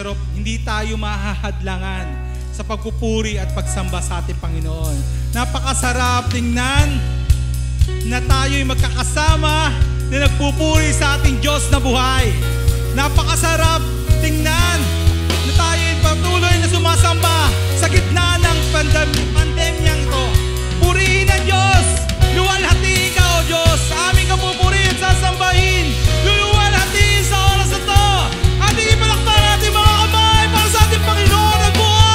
Lord, hindi tayo mahahadlangan sa pagpupuri at pagsamba sa ating Panginoon. Napakasarap tingnan na tayo'y magkakasama na nagpupuri sa ating Diyos na buhay. Napakasarap tingnan na tayo'y patuloy na sumasamba sa gitna ng pandemyang ito. Purihin ang Diyos! Luwalhati ka, O Diyos! Sa aming kapupurihin at sasambahin, luluwalhati sa oras na ito! Ating ipalakpan natin mga kamay para sa ating Panginoon at buhay!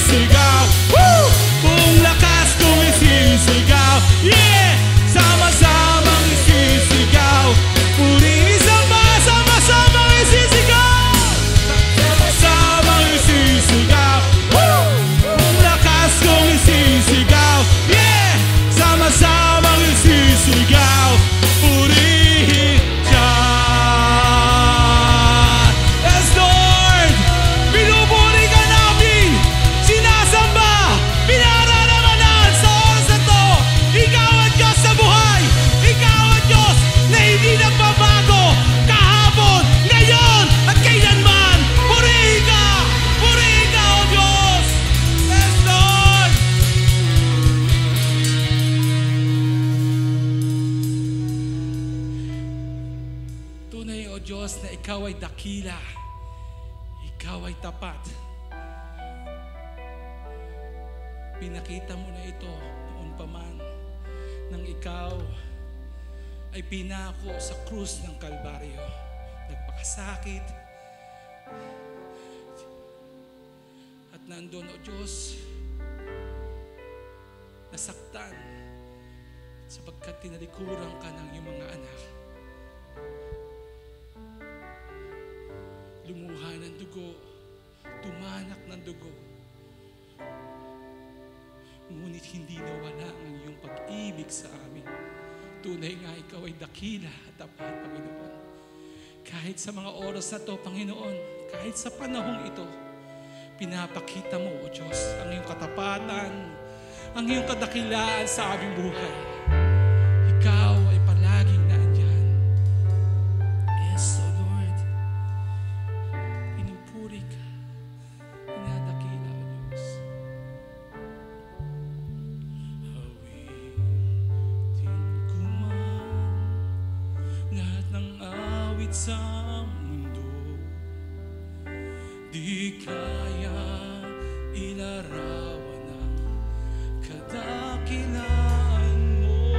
isisigaw. Woo! Buong lakas kong isisigaw. Yeah! Sama-samang isisigaw. Puri samba, sama-samang isisigaw. Sama-samang isisigaw. Woo! Buong lakas kong isisigaw. Yeah! Sama-samang isisigaw. Purihin siya. Yes, Lord! Pinupuri ka namin! Sinasamba! Pinararamanan sa oras na to! Ikaw ang Diyos sa buhay! Ikaw ang Diyos na hindi nagbabago! Kahapon, ngayon, at kailanman! Purihin ka! Purihin ka, O Diyos! Yes, Lord! Tunay, O Diyos, na Ikaw ay dakila. Ikaw ay tapat. Pinakita mo na ito noon pa man nang Ikaw ay pinako sa krus ng Kalbaryo. Nagpakasakit. At nandun, O Diyos, nasaktan sapagkat tinalikuran ka ng iyong mga anak. Lumuha ng dugo, tumanak ng dugo. Ngunit hindi nawala ang iyong pag-ibig sa amin. Tunay nga ikaw ay dakila at tapat, Panginoon. Kahit sa mga oras na to, Panginoon, kahit sa panahong ito, pinapakita mo, O Diyos, ang iyong katapatan, ang iyong kadakilaan sa aming buhay. Ikaw ay palaging naandyan. Yes, O Lord. Pinupuri ka. Pinadakila, O Diyos. Awitin ko man lahat ng awit sa mundo, di kaya ilarawan ang kadakilaan mo.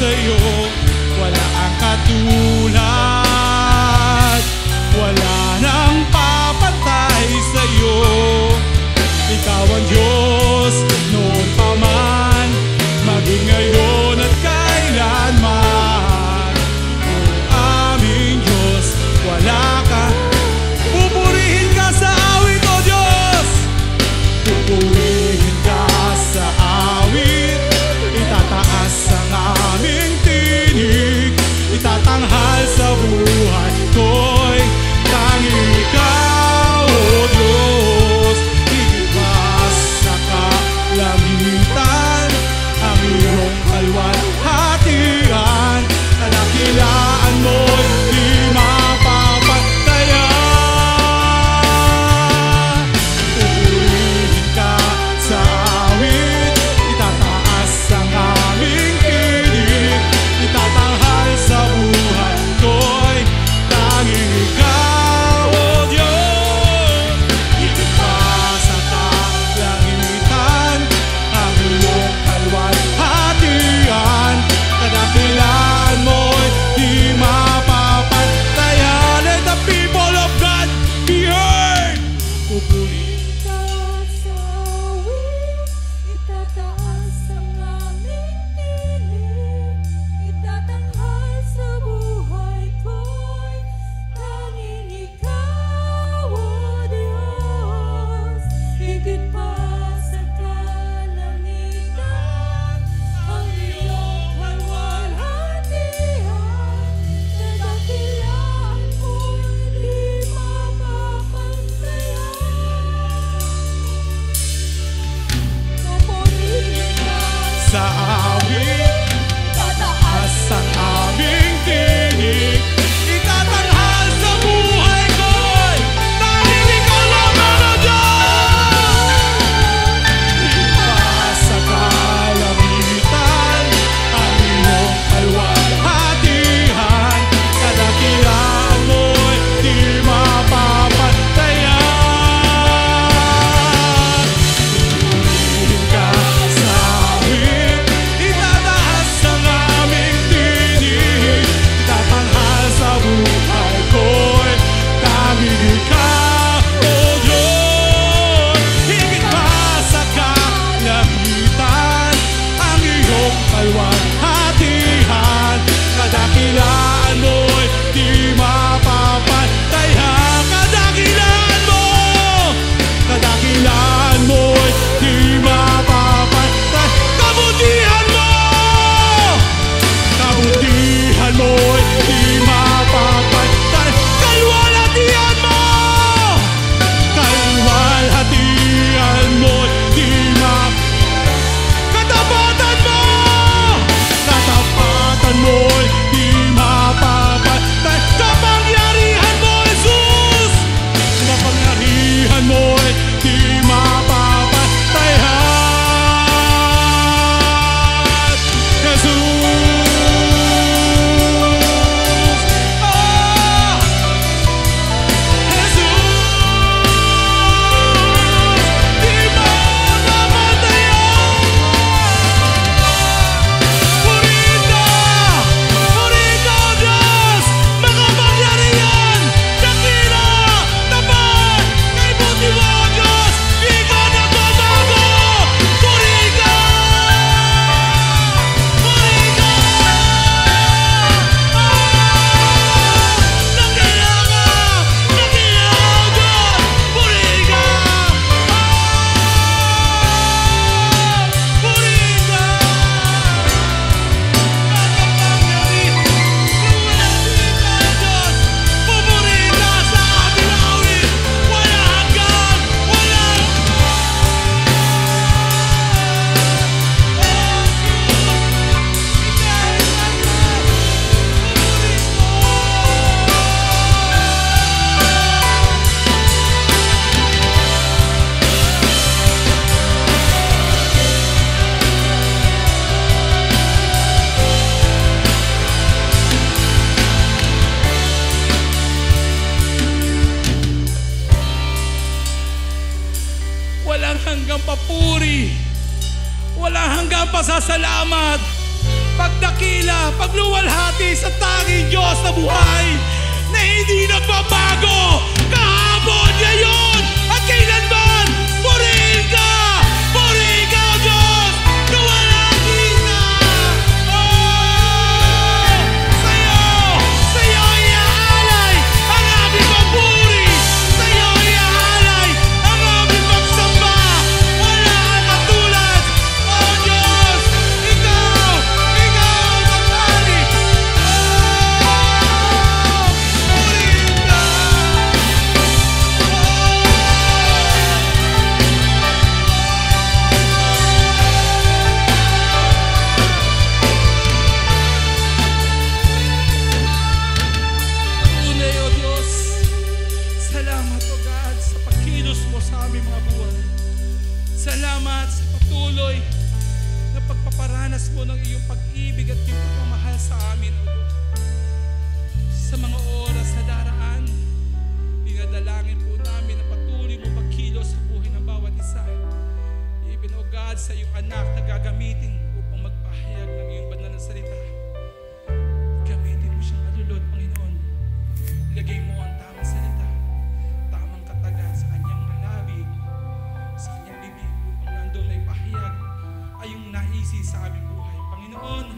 sa'yo, wala ang katulad. Wala nang papatay sa'yo. Ikaw ang Diyos noon pa man, maging ngayon at kailanman. O aming Diyos, wala ka. Pupurihin ka sa awit, O Diyos. Pupurihin ka sa awit. Itataas ang aming tinig. Itatanghal sa buhay ko'y tanging ikaw, O Diyos. Higit pa sa kalangitan ang iyong kalwalhatian. Kadakilaan mo'y di mapapatayan. Pupurihin ka sa awit. Itataas ang aming tinig. Itatanghal sa buhay ko'y tanging ikaw, O Diyos. Higit pa sa kalangitan ang iyong kalwalhatian. Kadakilaan mo'y di mapapatayan. Let the people of God be heard. Pupurihin Ka sa awit, itataas ang aming tinig. Itatanghal sa buhay ko'y tanging ikaw, O Diyos. Higit pa sa kalangitan ang iyong kalwalhatian. Kadakilaan mo'y di mapapatayan. Pupurihin ka sa awit. tataas Ang aming tinig. Itatanghal sa buhay ko'y tanging ikaw lamang, O Diyos. Pa sa kalangitan ang iyong kalwalhatian. Kadakilaan mo'y di mapapatayan. Pupurihin ka sa awit. Itataas ang aming tinig. Itatanghal sa buhay ko'y tanging ikaw, O Diyos. Higit pa sa kalangitan ang iyong kalwalhatian. Kadakilaan mo'y di mapapatayan. Kadakilaan mo, kadakilaan mo'y di mapapatayan. Kabutihan mo, kabutihan mo'y di mapapatayan. Kalwalhatian mo, kalwalhatian mo'y di katapatan mo, katapatan mo'y di mapapatay. Kapangyarihan mo, Jesus, kapangyarihan mo'y di mapapatayan. Jesus, hanggang papuri, walang hanggang pasasalamat, pagdakila pagluwalhati sa tanging Diyos na buhay na hindi nagbabago kahapon, ngayon, at kailanman. Purihin ka! Purihin ka, O Diyos! Luwalhati ka! Oh! Sa'yo iaalay ang aming papuri! Sa'yo iaalay ang aming pagsamba! Wala kang katulad! O Diyos! Ikaw ang matali! Oh! Purihin ka! Tunay, O Diyos, salamat, O God, sa pagkilos mo sa aming mga buwan. Salamat sa patuloy na pagpaparanas mo ng iyong pag-ibig at iyong pagmamahal sa amin, O Diyos. Sa mga oras na daraan, dinadalangin po namin na patuloy mo pagkilos sa buhay ng bawat isa. Even, O God, sa iyong anak na gagamitin upang magpahayag ng iyong banal na salita. Gamitin mo siyang malulod, Panginoon. Ilagay mo ang tamang salita, tamang katagan sa kanyang mga labig, sa kanyang bibig, upang nandun na ipahayag ay yung naisi sa aming buhay. Panginoon,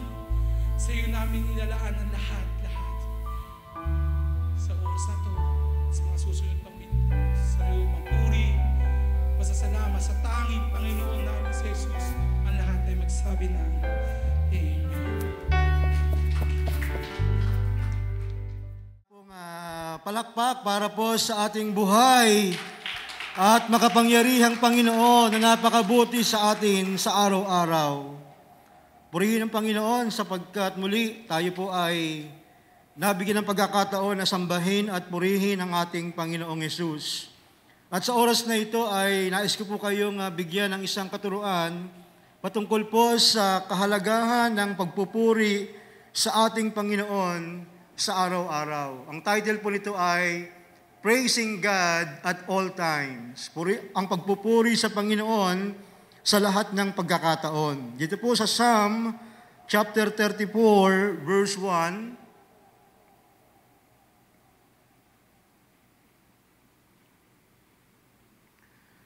sa iyo namin ilalaan ang lahat. Sa oras na to, sa mga susunod pang minuto, sa iyo papuri, pasasalamat sa tanging Panginoon namin sa Jesus. Ang lahat ay magsabi na, Amen. Palakpak para po sa ating buhay at makapangyarihang Panginoon na napakabuti sa atin sa araw-araw. Purihin ang Panginoon sapagkat muli tayo po ay nabigyan ng pagkakataon na sambahin at purihin ang ating Panginoong Yesus. At sa oras na ito ay nais ko po kayong bigyan ng isang katuruan patungkol po sa kahalagahan ng pagpupuri sa ating Panginoon sa araw-araw. Ang title po nito ay Praising God at All Times. Ang pagpupuri sa Panginoon sa lahat ng pagkakataon. Dito po sa Psalm chapter 34 verse 1.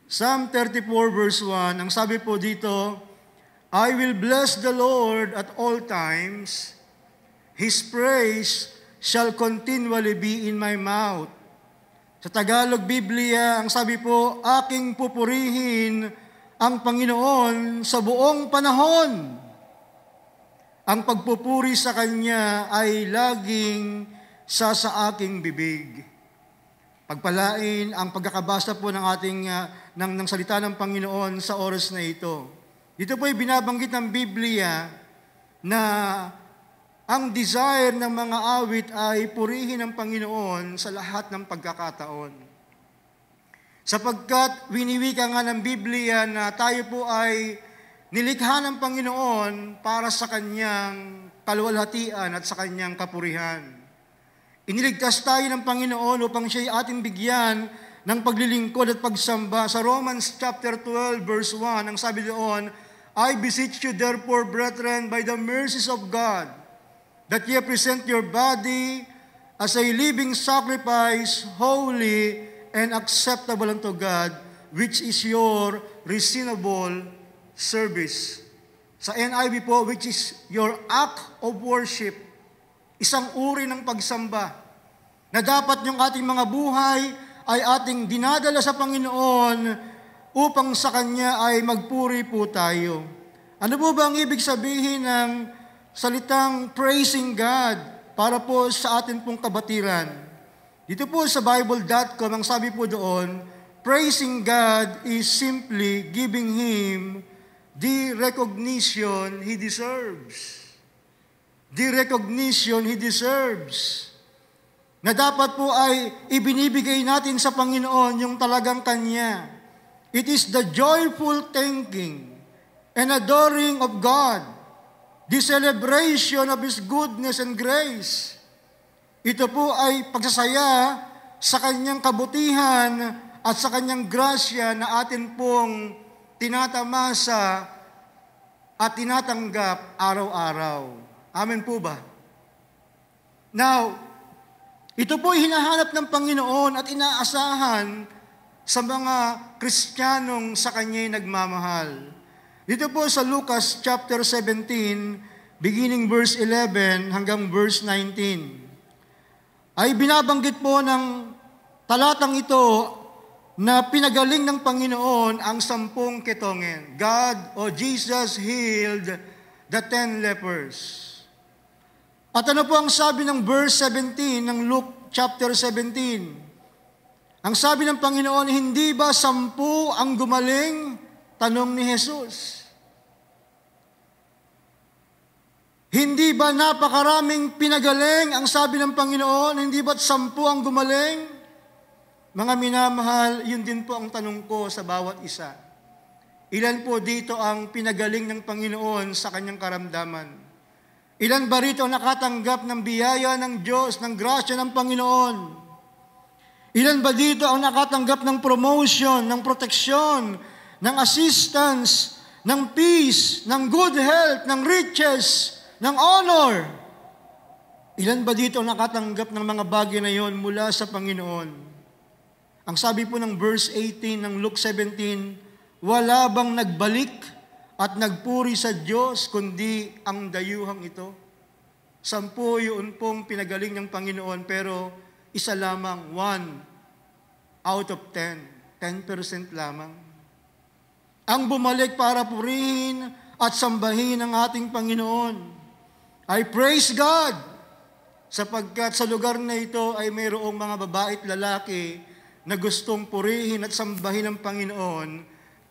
Psalm 34 verse 1, ang sabi po dito, I will bless the Lord at all times. His praise shall continually be in my mouth. Sa Tagalog Biblia, ang sabi po, aking pupurihin ang Panginoon sa buong panahon. Ang pagpupuri sa Kanya ay laging sa aking bibig. Pagpalain ang pagkakabasa po ng ating ng salita ng Panginoon sa oras na ito. Dito po ay binabanggit ng Biblia na ang desire ng mga awit ay purihin ang Panginoon sa lahat ng pagkakataon. Sapagkat winiwika nga ng Biblia na tayo po ay nilikha ng Panginoon para sa Kanyang kaluwalhatian at sa Kanyang kapurihan. Iniligtas tayo ng Panginoon upang Siya'y ating bigyan ng paglilingkod at pagsamba. Sa Romans chapter 12 verse 1, ang sabi doon, I beseech you therefore, brethren, by the mercies of God, that ye present your body as a living sacrifice, holy and acceptable unto God, which is your reasonable service. Sa NIV po, which is your act of worship, isang uri ng pagsamba, na dapat yung ating mga buhay ay ating dinadala sa Panginoon upang sa Kanya ay magpuri po tayo. Ano po ba ang ibig sabihin ng salitang praising God para po sa atin pong kabatiran? Dito po sa Bible.com, ang sabi po doon, praising God is simply giving Him the recognition He deserves. The recognition He deserves. Na dapat po ay ibinibigay natin sa Panginoon yung talagang Kanya. It is the joyful thanking and adoring of God, the celebration of His goodness and grace. Ito po ay pagsasaya sa Kanyang kabutihan at sa Kanyang grasya na atin pong tinatamasa at tinatanggap araw-araw. Amen po ba? Now, ito po hinahanap ng Panginoon at inaasahan sa mga Kristiyanong sa Kanya'y nagmamahal. Dito po sa Lucas chapter 17, beginning verse 11 hanggang verse 19, ay binabanggit po ng talatang ito na pinagaling ng Panginoon ang 10 ketongen. God o Jesus healed the 10 lepers. At ano po ang sabi ng verse 17 ng Luke chapter 17? Ang sabi ng Panginoon, hindi ba 10 ang gumaling? Tanong ni Jesus. Hindi ba napakaraming pinagaling? Ang sabi ng Panginoon, hindi ba't 10 ang gumaling? Mga minamahal, yun din po ang tanong ko sa bawat isa. Ilan po dito ang pinagaling ng Panginoon sa kanyang karamdaman? Ilan ba rito ang nakatanggap ng biyaya ng Diyos, ng grasya ng Panginoon? Ilan ba dito ang nakatanggap ng promotion, ng proteksyon, ng assistance, ng peace, ng good health, ng riches, ng honor? Ilan ba dito ang nakatanggap ng mga bagay na yon mula sa Panginoon? Ang sabi po ng verse 18 ng Luke 17, wala bang nagbalik at nagpuri sa Diyos, kundi ang dayuhang ito? 10 yun pong pinagaling ng Panginoon, pero isa lamang, 1 out of 10, 10% lamang. Ang bumalik para purihin at sambahin ang ating Panginoon. I praise God, sapagkat sa lugar na ito ay mayroong mga babae at lalaki na gustong purihin at sambahin ang Panginoon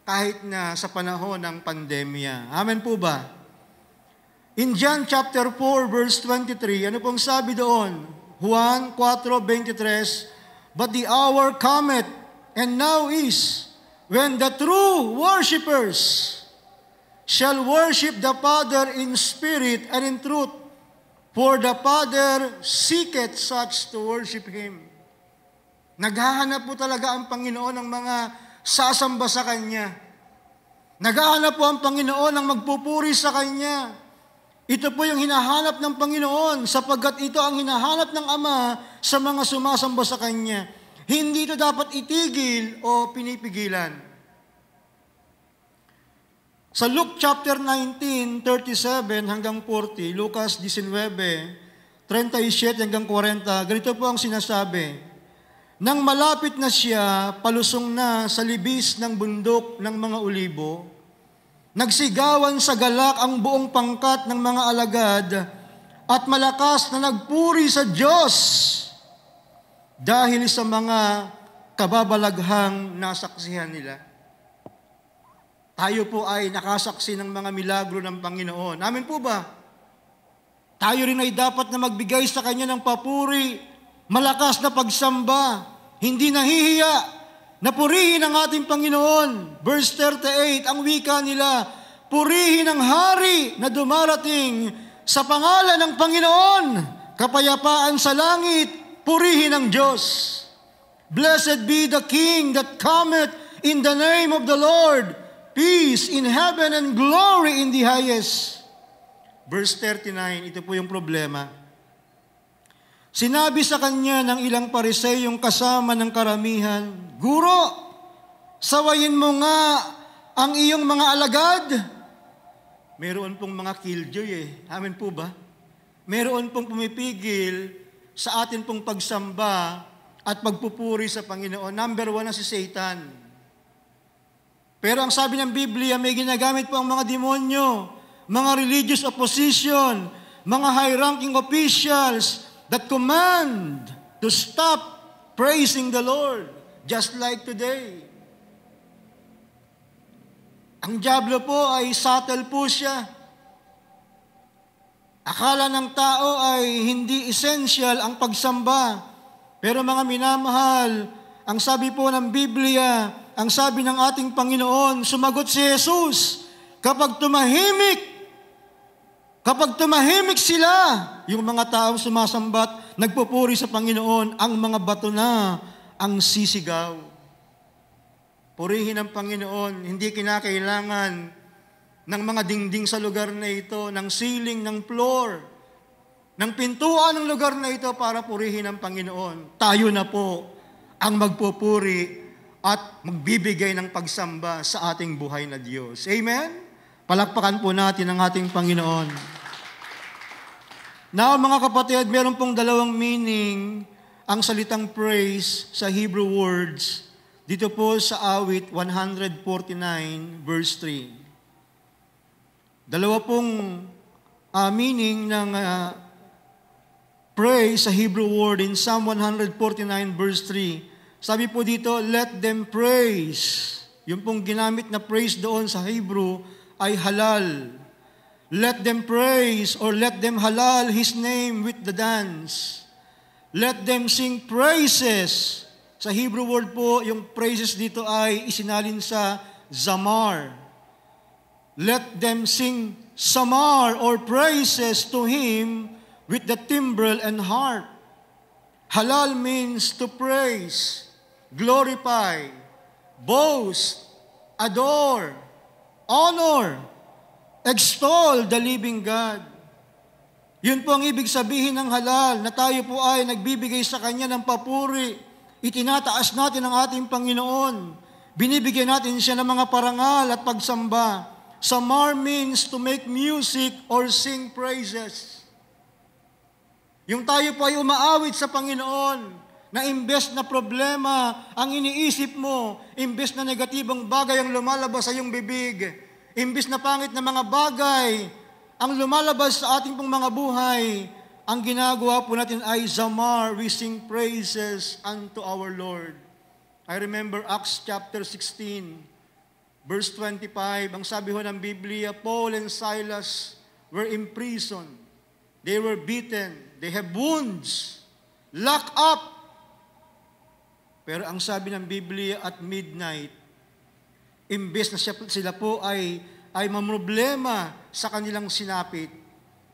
kahit na sa panahon ng pandemya. Amen po ba? In John chapter 4 verse 23, ano pong sabi doon? Juan 4:23, but the hour cometh, and now is, when the true worshipers shall worship the Father in spirit and in truth, for the Father seeketh such to worship Him. Naghahanap po talaga ang Panginoon ng mga sasamba sa Kanya. Naghahanap po ang Panginoon ng magpupuri sa Kanya. Ito po yung hinahanap ng Panginoon, sapagkat ito ang hinahanap ng Ama sa mga sumasamba sa Kanya. Hindi ito dapat itigil o pinipigilan. Sa Luke chapter 19, 37 hanggang 40, Lucas 19, 37 hanggang 40, ganito po ang sinasabi. Nang malapit na siya, palusong na sa libis ng bundok ng mga Olibo, nagsigawan sa galak ang buong pangkat ng mga alagad at malakas na nagpuri sa Diyos dahil sa mga kababalaghang nasaksihan nila. Tayo po ay nakasaksi ng mga milagro ng Panginoon. Amen po ba? Tayo rin ay dapat na magbigay sa Kanya ng papuri, malakas na pagsamba, hindi nahihiya, na purihin ang ating Panginoon. Verse 38, ang wika nila, purihin ang hari na dumarating sa pangalan ng Panginoon, kapayapaan sa langit, purihin ang Diyos. Blessed be the King that cometh in the name of the Lord, peace in heaven and glory in the highest. Verse 39, ito po yung problema. Sinabi sa kanya ng ilang Pariseyong kasama ng karamihan, Guro, sawayin mo nga ang iyong mga alagad. Meron pong mga killjoy Amen po ba? Meron pong pumipigil sa atin pong pagsamba at pagpupuri sa Panginoon. Number 1 na si Satan. Pero ang sabi ng Biblia, may ginagamit po ang mga demonyo, mga religious opposition, mga high-ranking officials that command to stop praising the Lord, just like today. Ang dyablo po ay subtle po siya. Akala ng tao ay hindi essential ang pagsamba. Pero mga minamahal, ang sabi po ng Biblia, ang sabi ng ating Panginoon, sumagot si Jesus, kapag tumahimik sila, yung mga taong sumasambat, nagpupuri sa Panginoon, ang mga bato na ang sisigaw. Purihin ang Panginoon, hindi kinakailangan ng mga dingding sa lugar na ito, ng ceiling, ng floor, ng pintuan ng lugar na ito para purihin ang Panginoon. Tayo na po ang magpupuri at magbibigay ng pagsamba sa ating buhay na Diyos. Amen? Palakpakan po natin ang ating Panginoon. Now, mga kapatid, meron pong dalawang meaning ang salitang praise sa Hebrew words dito po sa awit 149 verse 3. Dalawa pong meaning ng praise sa Hebrew word in Psalm 149 verse 3. Sabi po dito, let them praise. Yung pong ginamit na praise doon sa Hebrew ay halal. Let them praise or let them halal His name with the dance. Let them sing praises. Sa Hebrew word po, yung praises dito ay isinalin sa zamar. Let them sing samar or praises to Him with the timbrel and harp. Halal means to praise, glorify, boast, adore, honor, extol the living God. Yun po ang ibig sabihin ng halal, na tayo po ay nagbibigay sa Kanya ng papuri. Itinataas natin ang ating Panginoon. Binibigyan natin siya ng mga parangal at pagsamba. Samar means to make music or sing praises. Yung tayo po ay umaawit sa Panginoon, na imbes na problema ang iniisip mo, imbes na negatibong bagay ang lumalabas sa iyong bibig, imbes na pangit na mga bagay ang lumalabas sa ating pong mga buhay, ang ginagawa po natin ay zamar, we sing praises unto our Lord. I remember Acts chapter 16, verse 25, ang sabi ho ng Biblia, Paul and Silas were imprisoned. They were beaten. They have wounds. Locked up. Pero ang sabi ng Biblia, at midnight, imbes na sila po ay mamroblema sa kanilang sinapit,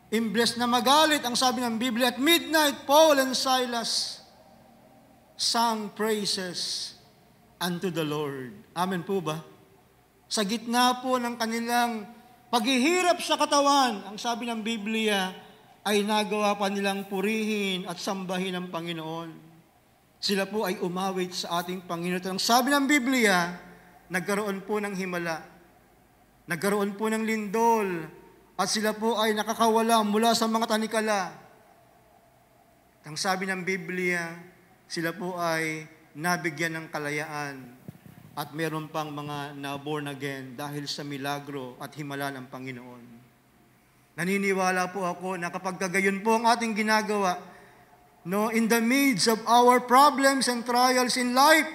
imbes na magalit, ang sabi ng Biblia, at midnight, Paul and Silas sang praises unto the Lord. Amen po ba? Sa gitna po ng kanilang paghihirap sa katawan, ang sabi ng Biblia, ay nagawa pa nilang purihin at sambahin ang Panginoon. Sila po ay umawit sa ating Panginoon. Ang sabi ng Biblia, nagkaroon po ng himala, nagkaroon po ng lindol, at sila po ay nakakawala mula sa mga tanikala. Ang sabi ng Biblia, sila po ay nabigyan ng kalayaan at meron pang mga na-born again dahil sa milagro at himala ng Panginoon. Naniniwala po ako na kapag kagayon po ang ating ginagawa, in the midst of our problems and trials in life,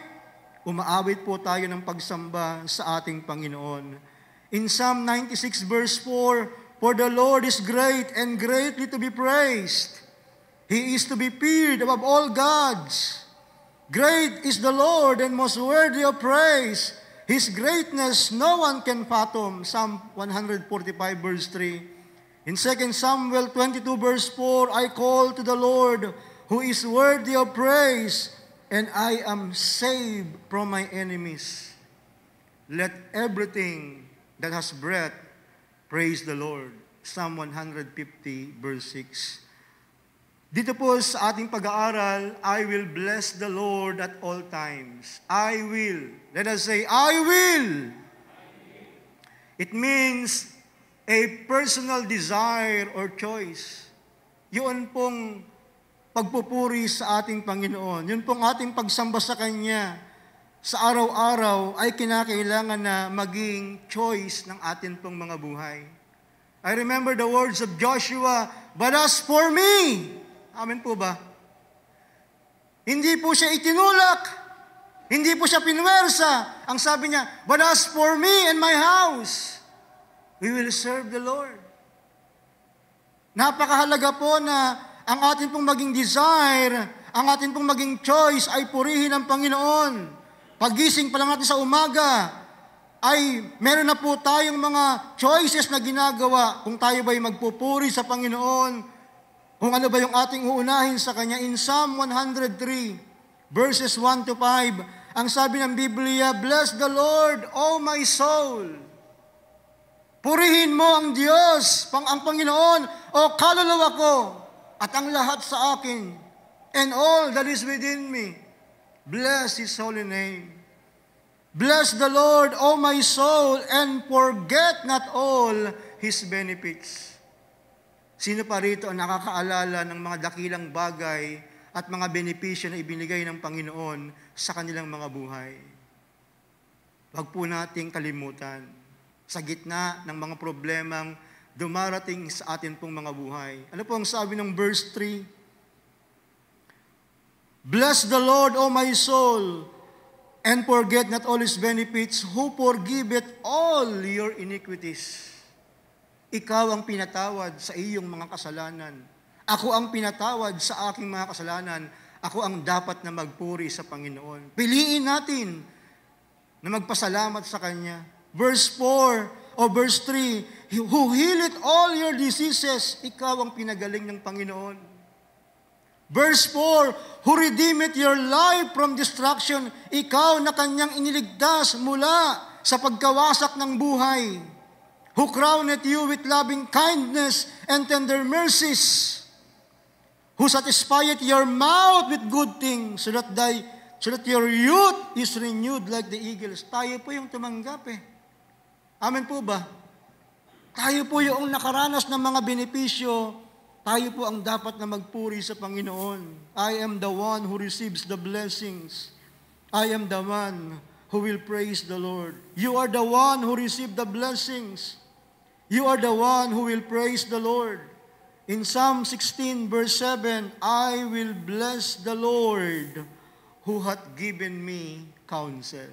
umaawit po tayo ng pagsamba sa ating Panginoon. In Psalm 96 verse 4, for the Lord is great and greatly to be praised. He is to be feared above all gods. Great is the Lord and most worthy of praise. His greatness no one can fathom. Psalm 145 verse 3. In 2 Samuel 22 verse 4, I call to the Lord who is worthy of praise, and I am saved from my enemies. Let everything that has breath praise the Lord. Psalm 150 verse 6. Dito po sa ating pag-aaral, I will bless the Lord at all times. I will. Let us say, I will. It means a personal desire or choice. Yun pong pagpupuri sa ating Panginoon. Yun pong ating pagsamba sa Kanya sa araw-araw ay kinakailangan na maging choice ng atin pong mga buhay. I remember the words of Joshua, but as for me, amen po ba? Hindi po siya itinulak, hindi po siya pinwersa. Ang sabi niya, but as for me and my house, we will serve the Lord. Napakahalaga po na ang atin pong maging desire, ang atin pong maging choice ay purihin ang Panginoon. Pagising pa lang natin sa umaga, ay meron na po tayong mga choices na ginagawa kung tayo ba'y magpupuri sa Panginoon, kung ano ba yung ating uunahin sa Kanya. In Psalm 103, verses 1 to 5, ang sabi ng Biblia, bless the Lord, O my soul. Purihin mo ang Diyos, ang Panginoon, o kaluluwa ko, at ang lahat sa akin, and all that is within me. Bless His holy name. Bless the Lord, O my soul, and forget not all His benefits. Sino pa rito ang nakakaalala ng mga dakilang bagay at mga benepisyo na ibinigay ng Panginoon sa kanilang mga buhay? Huwag po nating kalimutan sa gitna ng mga problemang dumarating sa atin pong mga buhay. Ano po ang sabi ng verse 3? Bless the Lord, O my soul, and forget not all His benefits, who forgiveth all your iniquities. Ikaw ang pinatawad sa iyong mga kasalanan. Ako ang pinatawad sa aking mga kasalanan. Ako ang dapat na magpuri sa Panginoon. Piliin natin na magpasalamat sa Kanya. Verse 4 o verse 3, who healeth all your diseases, ikaw ang pinagaling ng Panginoon. Verse 4, who redeemeth your life from destruction, ikaw na Kanyang iniligtas mula sa pagkawasak ng buhay. Who crowneth you with loving kindness and tender mercies, who satisfieth your mouth with good things, so that your youth is renewed like the eagles. Tayo po yung tumanggap eh. Amen po ba? Tayo po yung nakaranas ng mga benepisyo. Tayo po ang dapat na magpuri sa Panginoon. I am the one who receives the blessings. I am the one who will praise the Lord. You are the one who received the blessings. You are the one who will praise the Lord. In Psalm 16 verse 7, I will bless the Lord who hath given me counsel.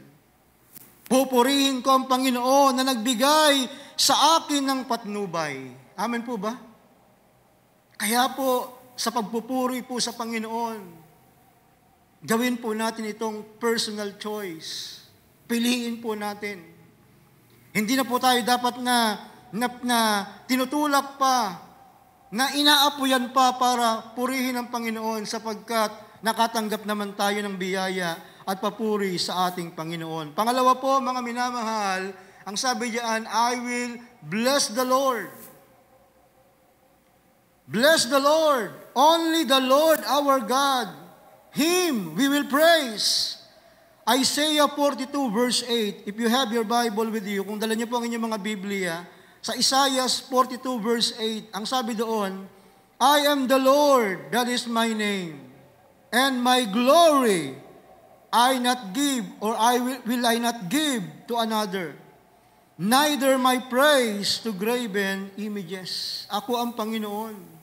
Pupurihin ko ang Panginoon na nagbigay sa akin ng patnubay. Amen po ba? Kaya po, sa pagpupuri po sa Panginoon, gawin po natin itong personal choice. Piliin po natin. Hindi na po tayo dapat na tinutulak pa, na inaapuyan pa para purihin ang Panginoon sapagkat nakatanggap naman tayo ng biyaya at papuri sa ating Panginoon. Pangalawa po, mga minamahal, ang sabi diyan, I will bless the Lord. Bless the Lord, only the Lord our God. Him we will praise. Isaiah 42 verse 8. If you have your Bible with you, kung dala niyo po ang inyong mga Biblia, sa Isaiah 42 verse 8, ang sabi doon, I am the Lord, that is my name, and my glory I not give, or will I not give to another, neither my praise to graven images. Ako ang Panginoon.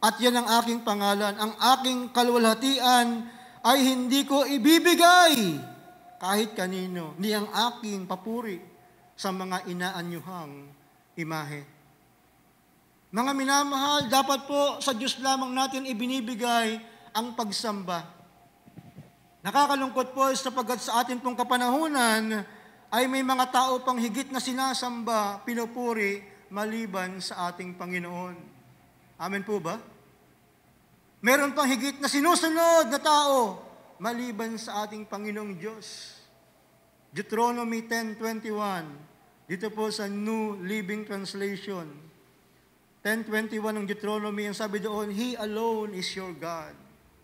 At yan ang aking pangalan. Ang aking kaluwalhatian ay hindi ko ibibigay kahit kanino, ni ang aking papuri sa mga inaanyuhang imahe. Mga minamahal, dapat po sa Diyos lamang natin ibinibigay ang pagsamba. Nakakalungkot po sapagkat sa atin pong kapanahunan ay may mga tao pang higit na sinasamba, pinupuri, maliban sa ating Panginoon. Amen po ba? Meron pang higit na sinusunod na tao maliban sa ating Panginoong Diyos. Deuteronomy 10:21. Dito po sa New Living Translation. 10:21 ng Deuteronomy, ang sabi doon, He alone is your God.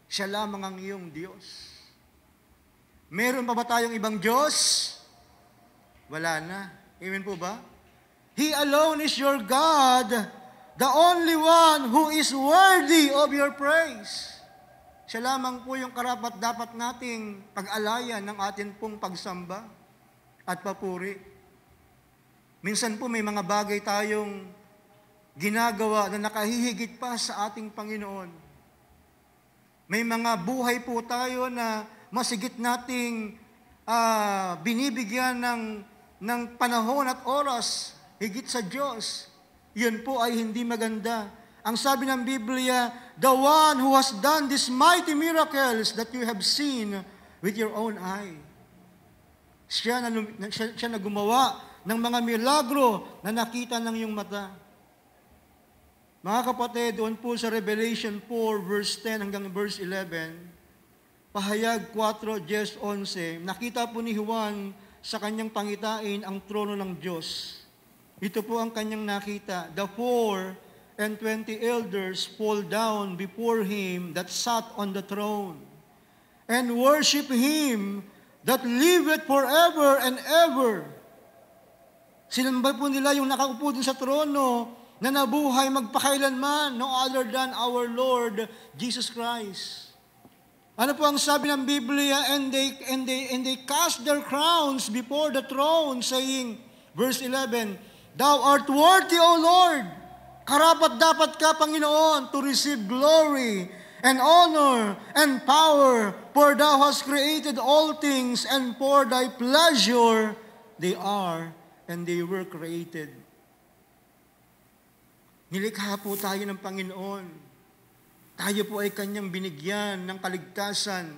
Siya lamang ang iyong Diyos. Meron pa ba tayong ibang Diyos? Wala na. Amen po ba? He alone is your God, the only one who is worthy of your praise. Siya lamang po yung karapat-dapat nating pag-alayan ng atin pong pagsamba at papuri. Minsan po may mga bagay tayong ginagawa na nakahihigit pa sa ating Panginoon. May mga buhay po tayo na masigit nating binibigyan ng panahon at oras higit sa Diyos. Yun po ay hindi maganda. Ang sabi ng Biblia, the one who has done these mighty miracles that you have seen with your own eye. Siya na gumawa ng mga milagro na nakita ng iyong mata. Mga kapatid, doon po sa Revelation 4 verse 10 hanggang verse 11, Pahayag 4:10-11, nakita po ni Juan sa kanyang pangitain ang trono ng Diyos. Ito po ang kanyang nakita. The 24 elders fall down before him that sat on the throne and worship him that liveth forever and ever. Sinamba po nila yung nakaupo din sa trono na nabuhay magpakailanman, no other than our Lord Jesus Christ. Ano po ang sabi ng Biblia? And they cast their crowns before the throne, saying, verse 11, Thou art worthy, O Lord, karapat-dapat ka, Panginoon, to receive glory and honor and power, for Thou hast created all things, and for Thy pleasure they are, and they were created. Nilikha po tayo ng Panginoon. Tayo po ay Kanyang binigyan ng kaligtasan.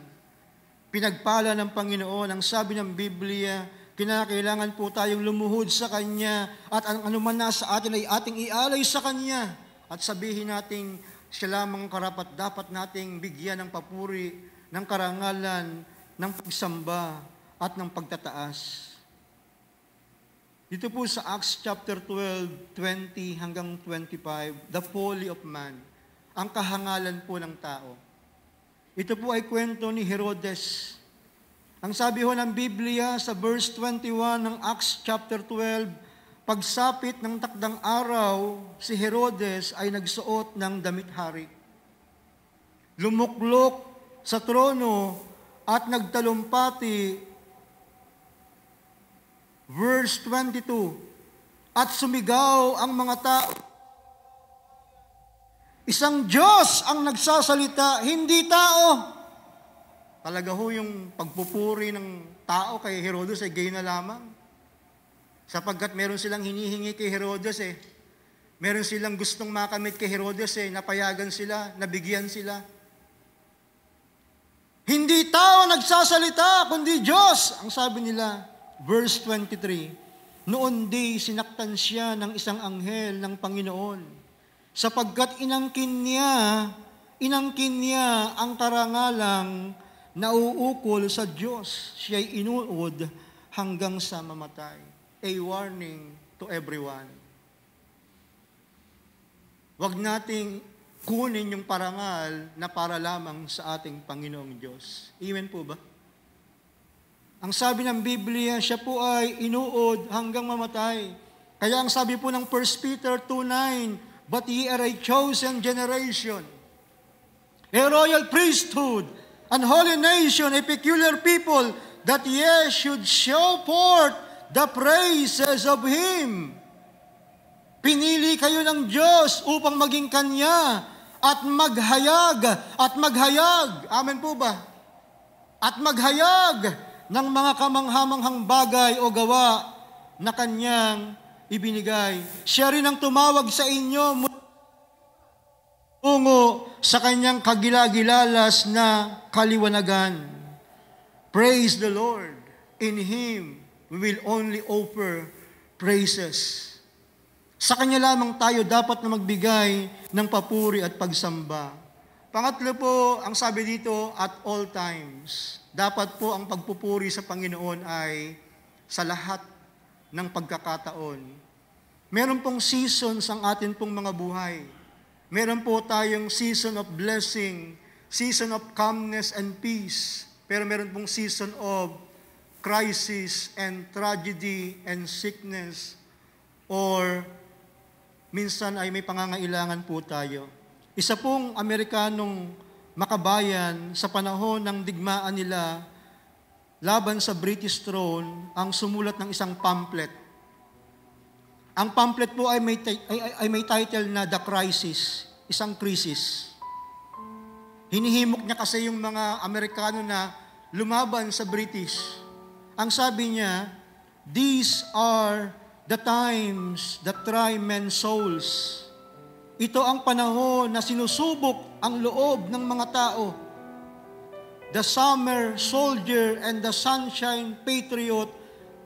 Pinagpala ng Panginoon. Ang sabi ng Biblia, kinakailangan po tayong lumuhod sa Kanya at ang anuman nasa atin ay ating ialay sa Kanya at sabihin nating siya lamang karapat dapat nating bigyan ng papuri, ng karangalan, ng pagsamba at ng pagtataas. Dito po sa Acts chapter 12, 20 hanggang 25, the folly of man, ang kahangalan po ng tao. Ito po ay kwento ni Herodes. Ang sabi ho ng Biblia sa verse 21 ng Acts chapter 12, pagsapit ng takdang araw, si Herodes ay nagsuot ng damit hari. Lumuklok sa trono at nagtalumpati, verse 22, at sumigaw ang mga tao. Isang Diyos ang nagsasalita, hindi tao. Talaga ho yung pagpupuri ng tao kay Herodes ay gayon na lamang. Sapagkat meron silang hinihingi kay Herodes Meron silang gustong makamit kay Herodes napayagan sila, nabigyan sila. Hindi tao nagsasalita, kundi Diyos, ang sabi nila. Verse 23, noon di sinaktan siya ng isang anghel ng Panginoon, sapagkat inangkin niya ang karangalang nauukol sa Diyos, siya'y inuod hanggang sa mamatay. A warning to everyone. Huwag nating kunin yung parangal na para lamang sa ating Panginoong Diyos. Amen po ba? Ang sabi ng Biblia, siya po ay inuod hanggang mamatay. Kaya ang sabi po ng 1 Peter 2:9, but ye are a chosen generation, a royal priesthood, an holy nation, a peculiar people, that ye should show forth the praises of Him. Pinili kayo ng Diyos upang maging Kanya at maghayag. Amen po ba? At maghayag ng mga kamanghamanghang bagay o gawa na Kanyang ibinigay. Siya rin ang tumawag sa inyo tungo sa Kanyang kagilagilalas na kaliwanagan. Praise the Lord. In Him, we will only offer praises. Sa Kanya lamang tayo dapat na magbigay ng papuri at pagsamba. Pangatlo po, ang sabi dito, at all times. Dapat po ang pagpupuri sa Panginoon ay sa lahat ng pagkakataon. Meron pong seasons ang atin pong mga buhay. Meron po tayong season of blessing, season of calmness and peace. Pero meron pong season of crisis and tragedy and sickness, or minsan ay may pangangailangan po tayo. Isa pong Amerikanong makabayan sa panahon ng digmaan nila laban sa British throne ang sumulat ng isang pamphlet. Ang pamphlet po ay may title na The Crisis, isang krisis. Hinihimok niya kasi yung mga Amerikano na lumaban sa British. Ang sabi niya, these are the times that try men's souls. Ito ang panahon na sinusubok ang loob ng mga tao. The summer soldier and the sunshine patriot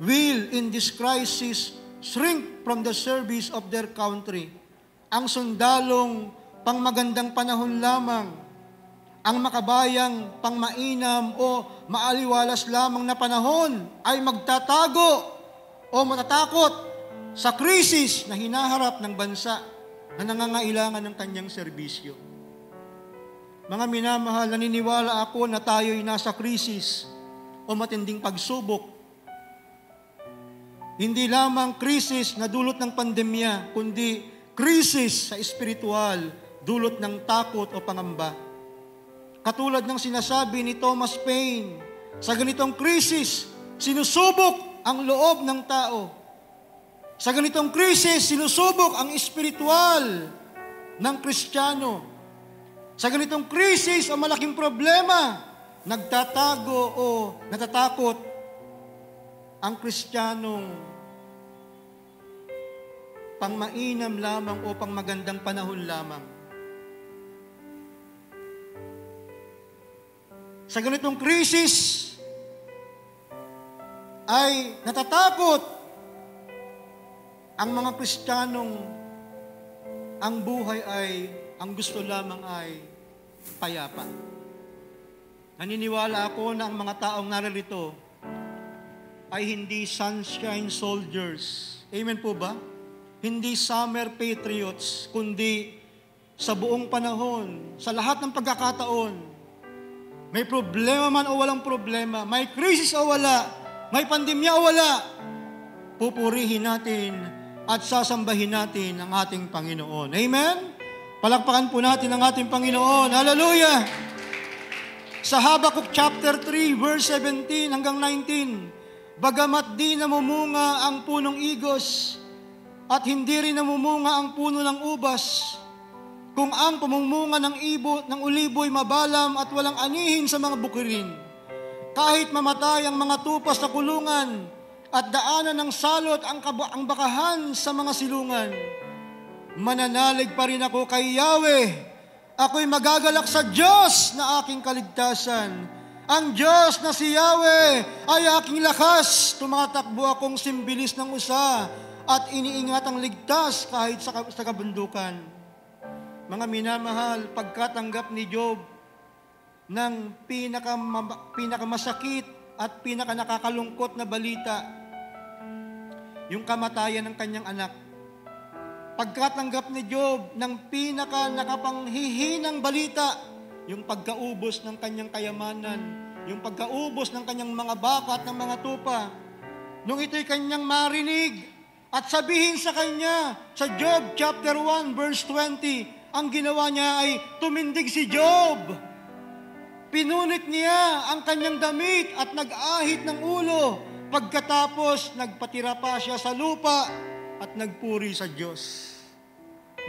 will in this crisis shrink from the service of their country. Ang sundalong pangmagandang panahon lamang, ang makabayang pangmainam o maaliwalas lamang na panahon ay magtatago o matatakot sa krisis na hinaharap ng bansa na nangangailangan ng kanyang serbisyo. Mga minamahal, naniniwala ako na tayo'y nasa krisis o matinding pagsubok. Hindi lamang krisis na dulot ng pandemya, kundi krisis sa espiritual, dulot ng takot o pangamba. Katulad ng sinasabi ni Thomas Paine, sa ganitong krisis, sinusubok ang loob ng tao. Sa ganitong krisis, sinusubok ang espiritual ng Kristiyano. Sa ganitong krisis o malaking problema, nagtatago o natatakot ang Kristiyanong pangmainam lamang o pangmagandang panahon lamang. Sa ganitong krisis ay natatakot ang mga Kristiyanong ang buhay ay, ang gusto lamang ay payapa. Naniniwala ako na ang mga taong naririto ay hindi sunshine soldiers. Amen po ba? Hindi summer patriots, kundi sa buong panahon, sa lahat ng pagkakataon, may problema man o walang problema, may krisis o wala, may pandemya o wala, pupurihin natin at sasambahin natin ang ating Panginoon. Amen? Palakpakan po natin ang ating Panginoon. Hallelujah! Sa Habakuk chapter 3, verse 17 hanggang 19, bagamat di namumunga ang punong igos at hindi rin namumunga ang puno ng ubas, kung ang pamumunga ng uliboy mabalam at walang anihin sa mga bukirin, kahit mamatay ang mga tupas sa kulungan at daanan ng salot ang bakahan sa mga silungan, mananalig pa rin ako kay Yahweh. Ako'y magagalak sa Diyos na aking kaligtasan. Ang Diyos na si Yahweh ay aking lakas. Tumatakbo akong simbilis ng usa at iniingat ang ligtas kahit sa kabundukan. Mga minamahal, pagkatanggap ni Job ng pinakamasakit at pinakanakakalungkot na balita, yung kamatayan ng kanyang anak. Pagkatanggap ni Job ng nakapanghihinaang balita, yung pagkaubos ng kanyang kayamanan, yung pagkaubos ng kanyang mga baka at ng mga tupa, nung ito'y kanyang marinig at sabihin sa kanya, sa Job chapter 1 verse 20, ang ginawa niya ay tumindig si Job. Pinunit niya ang kanyang damit at nag-ahit ng ulo. Pagkatapos, nagpatira pa siya sa lupa at nagpuri sa Diyos.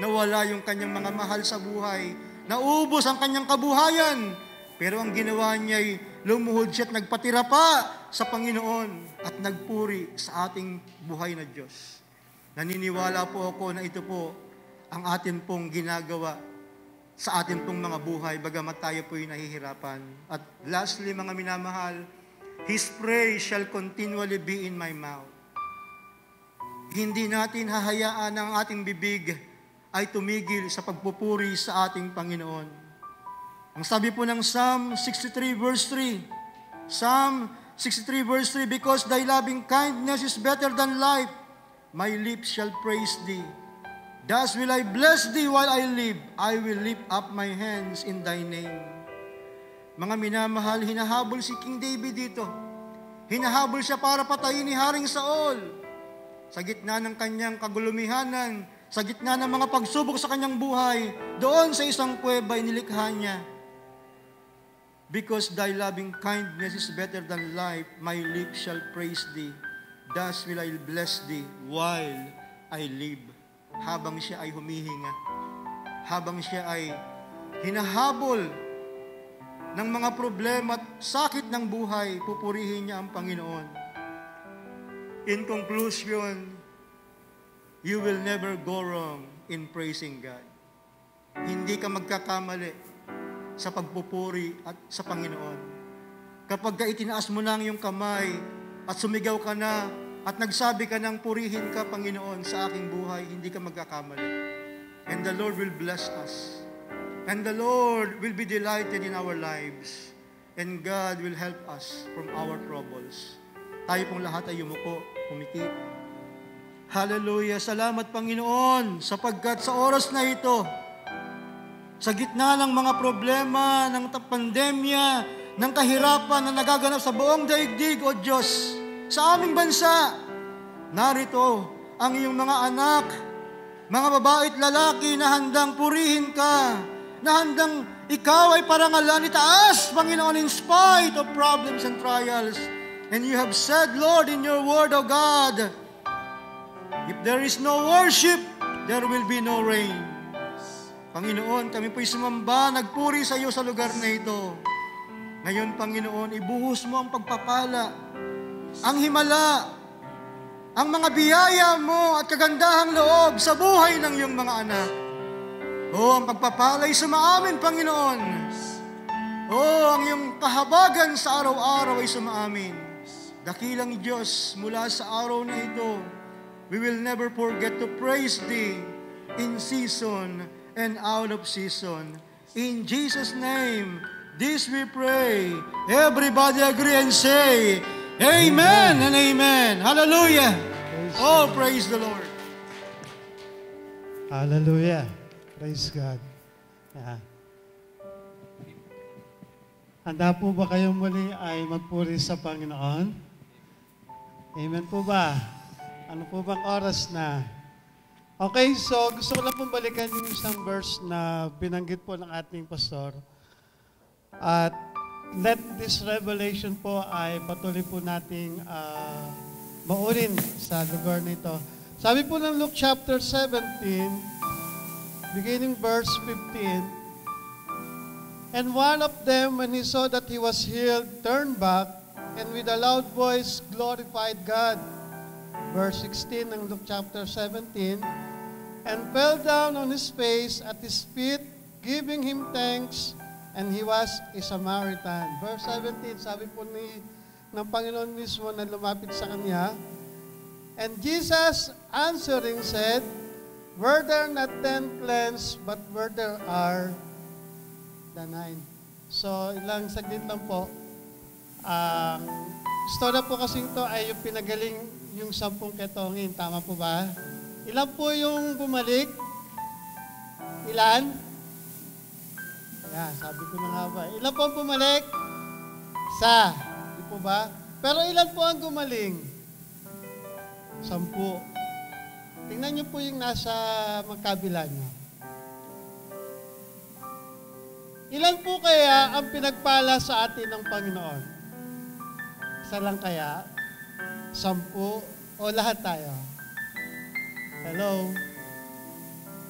Nawala yung kanyang mga mahal sa buhay. Naubos ang kanyang kabuhayan. Pero ang ginawa niya ay lumuhod siya at nagpatira pa sa Panginoon at nagpuri sa ating buhay na Diyos. Naniniwala po ako na ito po ang atin pong ginagawa sa atin pong mga buhay, bagamat tayo po'y nahihirapan. At lastly, mga minamahal, His praise shall continually be in my mouth. Hindi natin hahayaan ang ating bibig ay tumigil sa pagpupuri sa ating Panginoon. Ang sabi po ng Psalm 63 verse 3, Psalm 63 verse 3, because thy loving kindness is better than life, my lips shall praise thee. Thus will I bless thee while I live. I will lift up my hands in thy name. Mga minamahal, hinahabol si King David dito. Hinahabol siya para patayin ni Haring Saul. Sa gitna ng kanyang kagulumihanan, sa gitna ng mga pagsubok sa kanyang buhay, doon sa isang kuweba, inilikha niya. Because thy loving kindness is better than life, my lips shall praise thee. Thus will I bless thee while I live. Habang siya ay humihinga, habang siya ay hinahabol ng mga problema at sakit ng buhay, pupurihin niya ang Panginoon. In conclusion, you will never go wrong in praising God. Hindi ka magkakamali sa pagpupuri at sa Panginoon. Kapag itinaas mo lang yung kamay at sumigaw ka na at nagsabi ka ng purihin ka, Panginoon, sa aking buhay, hindi ka magkakamali. And the Lord will bless us. And the Lord will be delighted in our lives. And God will help us from our troubles. Tayo pong lahat ay yumuko, humikip. Hallelujah. Salamat, Panginoon, sapagkat sa oras na ito, sa gitna ng mga problema, ng pandemya, ng kahirapan na nagaganap sa buong daigdig, O Diyos, sa aming bansa, narito ang iyong mga anak, mga babae at lalaki na handang purihin ka, na handang ikaw ay parangalan, itaas, Panginoon, in spite of problems and trials. And you have said, Lord, in your word, O God, if there is no worship, there will be no rain. Panginoon, kami po'y sumamba, nagpuri sa iyo sa lugar na ito. Ngayon, Panginoon, ibuhos mo ang pagpapala, ang himala, ang mga biyaya mo at kagandahang loob sa buhay ng iyong mga anak. O, ang pagpapala'y sumaamin, Panginoon. O, ang iyong kahabagan sa araw-araw ay sumaamin. Dakilang Diyos, mula sa araw na ito, we will never forget to praise Thee in season and out of season. In Jesus' name, this we pray. Everybody agree and say, Amen and Amen. Hallelujah. Oh, praise the Lord. Hallelujah. Praise God. Yeah. Handa po ba kayong muli ay magpuri sa Panginoon? Amen po ba? Ano po bang oras na? Okay, so gusto ko lang pong balikan yung isang verse na binanggit po ng ating pastor. At let this revelation po ay patuloy po nating maunin sa lugar nito. Sabi po ng Luke chapter 17, beginning verse 15, and one of them, when he saw that he was healed, turned back, and with a loud voice glorified God. Verse 16 ng Luke chapter 17, and fell down on his face at his feet, giving him thanks, and he was a Samaritan. Verse 17, sabi po ng Panginoon mismo na lumapit sa kanya, and Jesus answering said, were there not 10 cleansed, but were there are the 9. So, ilang saglit lang po. Ang istorya po kasi ito ay yung pinagaling yung 10 ketongin. Tama po ba? Ilan po yung bumalik? Ilan? Ayan, sabi ko na nga ba. Ilan po ang bumalik? Isa. Di po ba? Pero ilan po ang gumaling? 10. Tingnan niyo po yung nasa magkabila niyo. Ilan po kaya ang pinagpala sa atin ng Panginoon? Isa lang kaya? 10? O lahat tayo? Hello?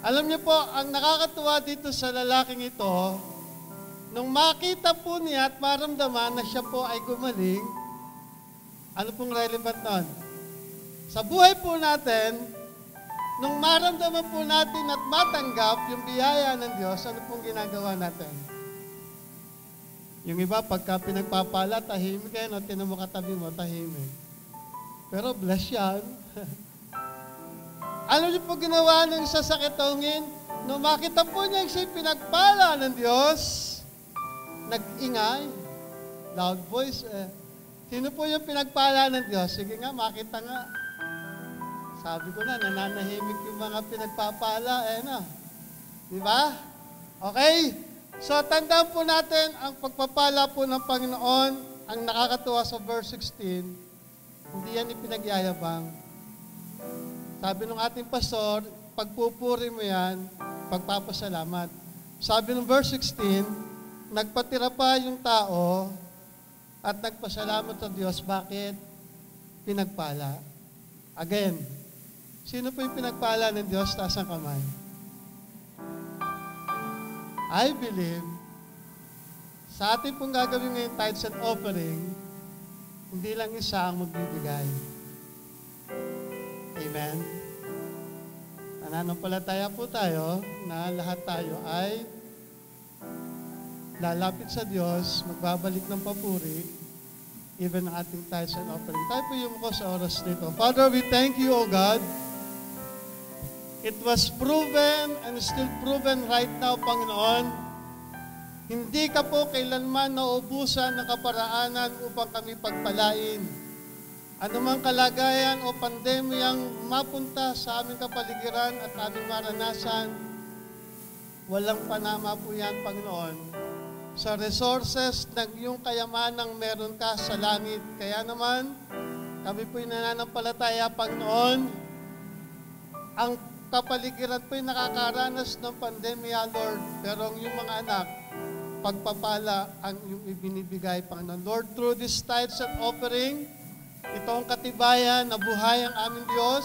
Alam niyo po, ang nakakatuwa dito sa lalaking ito, nung makita po niya at maramdaman na siya po ay gumaling, ano pong relevant nun? Sa buhay po natin, nung maramdaman po natin at matanggap yung biyaya ng Diyos, ano pong ginagawa natin? Yung iba, pagka pinagpapala, tahimik kayo, no? Tinan mo katabi mo, tahimik. Pero bless yan. Ano niyo po ginawa ng isa sa ketongin? Nung makita po niya siya pinagpala ng Diyos, nag-ingay, loud voice. Sino po yung pinagpala ng Diyos? Sige nga, makita nga. Sabi ko na, nananahimik yung mga pinagpapala, Di ba? Okay? So, tandaan po natin, ang pagpapala po ng Panginoon, ang nakakatuwa sa verse 16, hindi yan ipinagyayabang. Sabi ng ating pastor, pagpupuri mo yan, pagpapasalamat. Sabi ng verse 16, nagpatira pa yung tao at nagpasalamat sa Diyos. Bakit? Pinagpala. Again, sino po yung pinagpala ng Diyos? Taas ang kamay. I believe, sa ating pong gagawin ngayon tithes and offering, hindi lang isa ang magbibigay. Amen? Nananampalataya po tayo na lahat tayo ay lalapit sa Diyos, magbabalik ng papuri, even ang ating tithes and offering. Tayo po yung ko sa oras nito. Father, we thank you, O God. It was proven and still proven right now, Panginoon. Hindi ka po kailanman naubusan ng kaparaanan upang kami pagpalain. anumang kalagayan o pandemyang mapunta sa aming kapaligiran at aming maranasan, walang panama po yan, Panginoon, sa resources ng iyong kayamanang meron ka sa langit. Kaya naman, kami po'y nananampalataya, Panginoon, ang kapaligiran po'y nakakaranas ng pandemya, Lord, pero ang iyong mga anak, pagpapala ang iyong ibinibigay, Panginoon. Lord, through this tithes and offering, ito ang katibayan na buhay ang aming Diyos.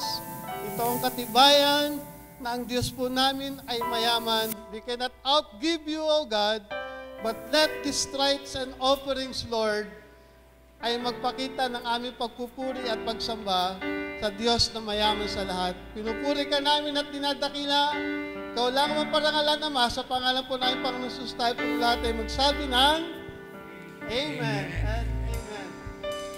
Ito ang katibayan na ang Diyos po namin ay mayaman. We cannot outgive you, O God, but let these tithes and offerings, Lord, ay magpakita ng aming pagpupuri at pagsamba sa Diyos na mayaman sa lahat. Pinupuri ka namin at dinadakila. Ikaw lang ang parangalan, Ama. Sa pangalan po namin, Panginoon Jesus, tayo po lahat ay magsabi ng Amen and Amen.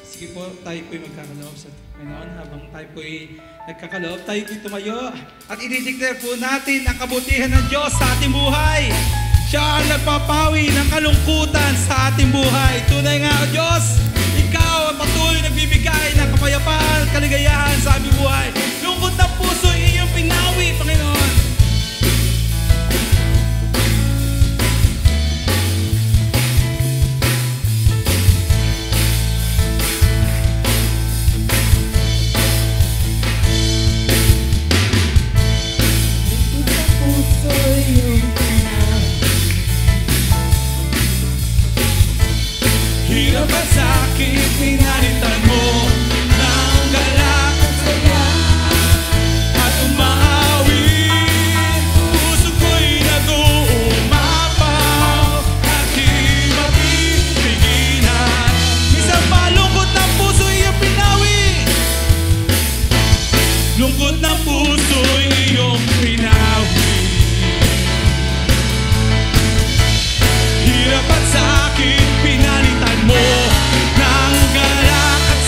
Sige po, tayo po'y magkakaloob sa Panginoon. Habang tayo po'y nagkakaloob, tayo po'y tumayo. At i-declare po natin ang kabutihan ng Diyos sa ating buhay. Siya ang nagpapawi ng kalungkutan sa ating buhay. Tunay nga, O Diyos, Ikaw ang patuloy nagbibigay ng kapayapaan at kaligayahan sa aming buhay. Lungkot ng puso iyong pinawi, Panginoon. Hirap at sakit, pinalitan mo ng galak at saya at umaawit. Puso ko'y nag-uumapaw at di matipigilan. Minsan malungkot ng puso iyong pinawi. Lungkot ng puso iyong pinawi. Hirap at sakit, pinalitan mo ng galak at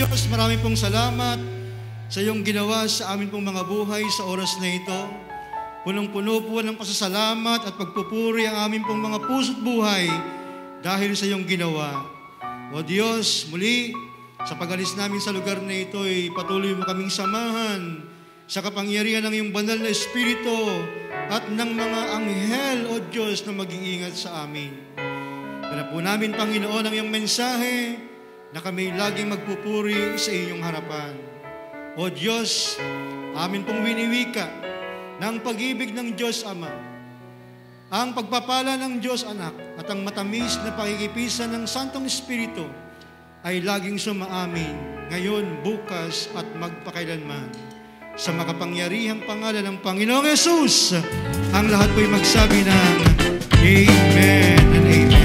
Diyos, marami pong salamat sa iyong ginawa sa amin pong mga buhay sa oras na ito. Punong-puno po ng pasasalamat at pagpupuri ang amin pong mga puso't buhay dahil sa iyong ginawa. O Diyos, muli, sa pag-alis namin sa lugar na ito, patuloy mo kaming samahan sa kapangyarihan ng iyong banal na Espiritu at ng mga anghel, O Diyos, na mag-iingat sa amin. Dala po namin, Panginoon, ang iyong mensahe na kami laging magpupuri sa iyong harapan. O Diyos, amin pong winiwika na ang pag-ibig ng Diyos Ama, ang pagpapala ng Diyos Anak, at ang matamis na pakikipisan ng Santong Espiritu ay laging sumaamin ngayon, bukas, at magpakailanman. Sa makapangyarihang pangalan ng Panginoong Yesus, ang lahat po'y magsabi ng Amen and Amen.